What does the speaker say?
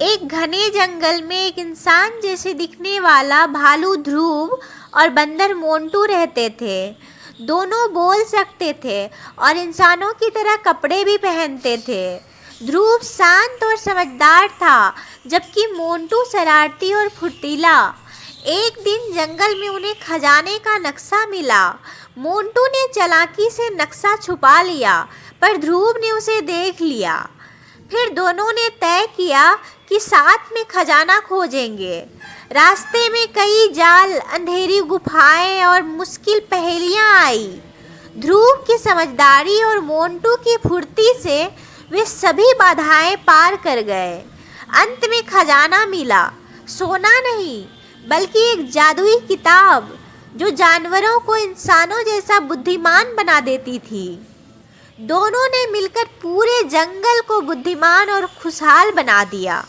एक घने जंगल में एक इंसान जैसे दिखने वाला भालू ध्रुव और बंदर मोंटू रहते थे। दोनों बोल सकते थे और इंसानों की तरह कपड़े भी पहनते थे। ध्रुव शांत और समझदार था, जबकि मोंटू शरारती और फुर्तीला। एक दिन जंगल में उन्हें खजाने का नक्शा मिला। मोंटू ने चालाकी से नक्शा छुपा लिया, पर ध्रुव ने उसे देख लिया। फिर दोनों ने तय किया कि साथ में खजाना खोजेंगे। रास्ते में कई जाल, अंधेरी गुफाएं और मुश्किल पहेलियां आई। ध्रुव की समझदारी और मोंटू की फुर्ती से वे सभी बाधाएं पार कर गए। अंत में खजाना मिला, सोना नहीं बल्कि एक जादुई किताब जो जानवरों को इंसानों जैसा बुद्धिमान बना देती थी। दोनों ने मिलकर पूरे जंगल को बुद्धिमान और खुशहाल बना दिया।